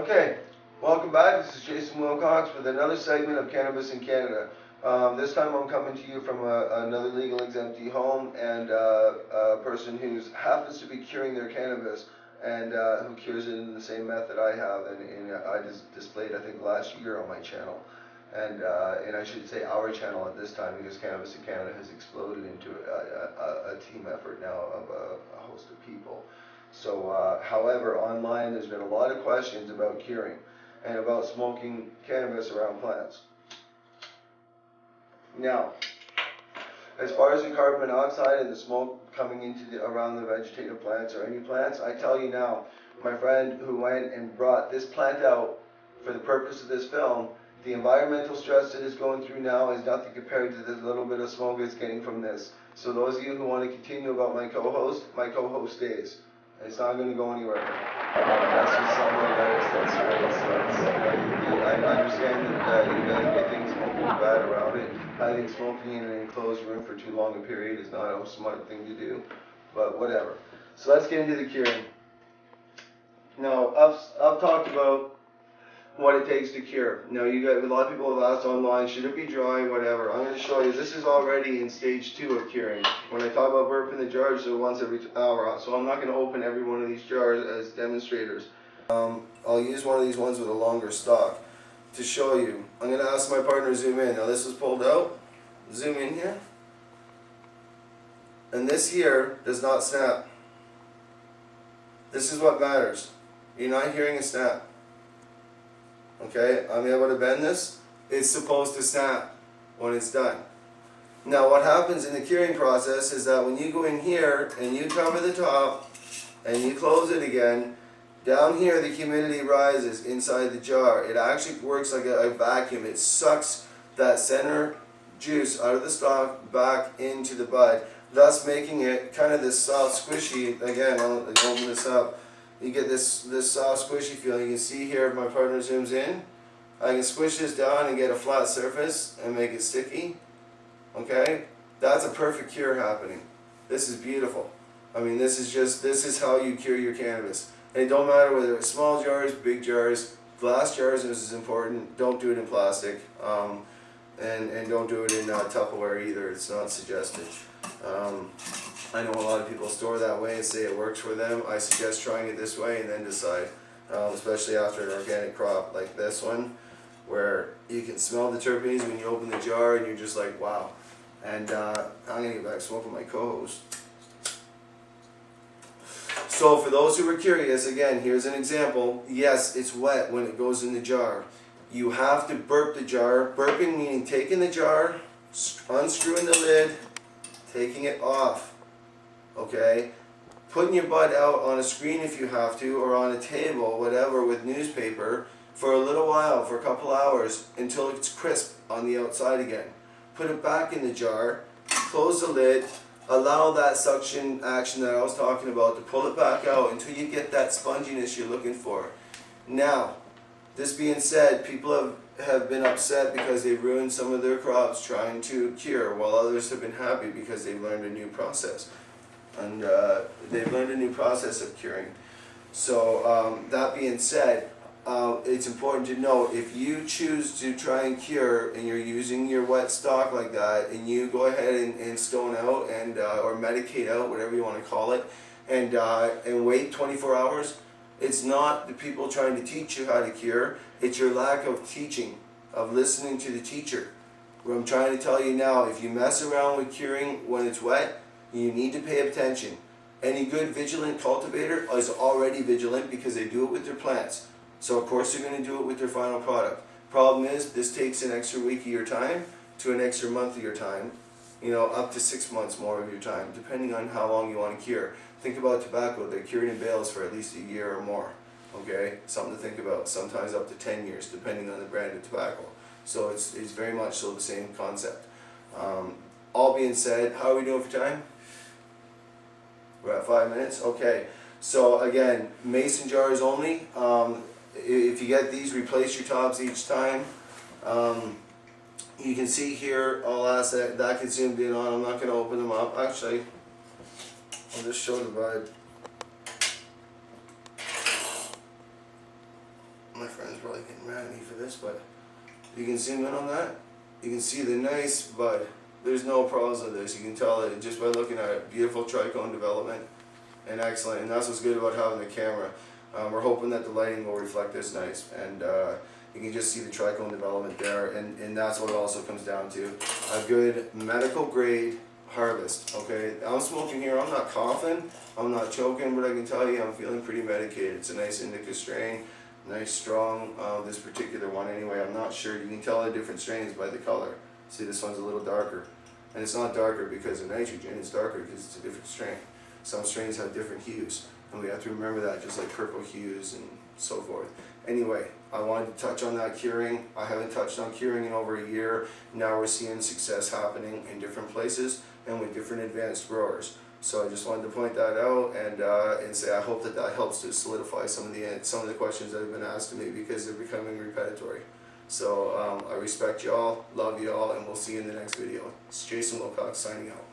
Okay, welcome back. This is Jason Wilcox with another segment of Cannabis in Canada. This time I'm coming to you from another legal exemptee home and a person who happens to be curing their cannabis and who cures it in the same method I have and I displayed I think last year on my channel. And I should say our channel at this time because Cannabis in Canada has exploded into a team effort now of a host of people. So, however, online there's been a lot of questions about curing and about smoking cannabis around plants. Now, as far as the carbon monoxide and the smoke coming into around the vegetative plants or any plants, I tell you now, my friend who went and brought this plant out for the purpose of this film, the environmental stress that it's going through now is nothing compared to the little bit of smoke it's getting from this. So those of you who want to continue about my co-host stays. It's not going to go anywhere. That's just something that's I understand that you guys may think smoking is bad around it. I think smoking in an enclosed room for too long a period is not a smart thing to do, but whatever. So let's get into the curing. Now, I've talked about what it takes to cure. Now, you got a lot of people have asked online, should it be dry, whatever. I'm going to show you, this is already in stage 2 of curing. When I talk about burping the jars, they're once every hour, so I'm not going to open every one of these jars as demonstrators. I'll use one of these ones with a longer stalk to show you. I'm going to ask my partner to zoom in. Now, this is pulled out. Zoom in here. And this here does not snap. This is what matters. You're not hearing a snap. Okay, I'm able to bend this. It's supposed to snap when it's done. Now what happens in the curing process is that when you go in here and you cover the top and you close it again, down here the humidity rises inside the jar. It actually works like a vacuum. It sucks that center juice out of the stalk back into the bud, thus making it kind of this soft squishy. Again, I'll open this up. You get this soft squishy feeling. You can see here if my partner zooms in, I can squish this down and get a flat surface and make it sticky. Okay, that's a perfect cure happening. This is beautiful. I mean, this is how you cure your cannabis. And it don't matter whether it's small jars, big jars, glass jars. This is important. Don't do it in plastic, and don't do it in Tupperware either. It's not suggested. I know a lot of people store that way and say it works for them. I suggest trying it this way and then decide, especially after an organic crop like this one, where you can smell the terpenes when you open the jar and you're just like, wow. And I'm going to get back smoking my co-host. So for those who are curious, again, here's an example. Yes, it's wet when it goes in the jar. You have to burp the jar. Burping meaning taking the jar, unscrewing the lid, taking it off. Okay, putting your bud out on a screen if you have to, or on a table, whatever, with newspaper for a little while, for a couple hours, until it's crisp on the outside again. Put it back in the jar, close the lid, allow that suction action that I was talking about to pull it back out until you get that sponginess you're looking for. Now, this being said, people have been upset because they've ruined some of their crops trying to cure, while others have been happy because they've learned a new process. And they've learned a new process of curing. So that being said, it's important to know if you choose to try and cure and you're using your wet stock like that, and you go ahead and stone out and or medicate out, whatever you want to call it, and wait 24 hours, it's not the people trying to teach you how to cure, it's your lack of teaching, of listening to the teacher. What I'm trying to tell you now, if you mess around with curing when it's wet, you need to pay attention. Any good vigilant cultivator is already vigilant because they do it with their plants. So of course they're going to do it with their final product. Problem is, this takes an extra week of your time to an extra month of your time, up to 6 months more of your time, depending on how long you want to cure. Think about tobacco. They're cured in bales for at least a year or more. Okay, something to think about. Sometimes up to 10 years, depending on the brand of tobacco. So it's very much so the same concept. All being said, how are we doing for time? We're at 5 minutes. Okay. So again, mason jars only. If you get these, replace your tops each time. You can see here, I'll ask that gets zoomed in on. I'm not going to open them up. Actually, I'll just show the bud. probably getting mad at me for this, but you can zoom in on that. You can see the nice bud. There's no problems with this. You can tell it just by looking at it. Beautiful trichome development and excellent. And that's what's good about having the camera. We're hoping that the lighting will reflect this nice, and you can just see the trichome development there, and that's what it also comes down to. A good medical grade harvest. Okay, I'm smoking here, I'm not coughing, I'm not choking, but I can tell you I'm feeling pretty medicated. It's a nice indica strain, nice strong, this particular one anyway. I'm not sure, you can tell the different strains by the color. See, this one's a little darker, and it's not darker because of nitrogen, it's darker because it's a different strain. Some strains have different hues, and we have to remember that, just like purple hues and so forth. Anyway, I wanted to touch on that curing. I haven't touched on curing in over a year. Now we're seeing success happening in different places and with different advanced growers. So I just wanted to point that out and say I hope that that helps to solidify some of the questions that have been asked to me, because they're becoming repetitory. So I respect y'all, love y'all, and we'll see you in the next video. It's Jason Wilcox signing out.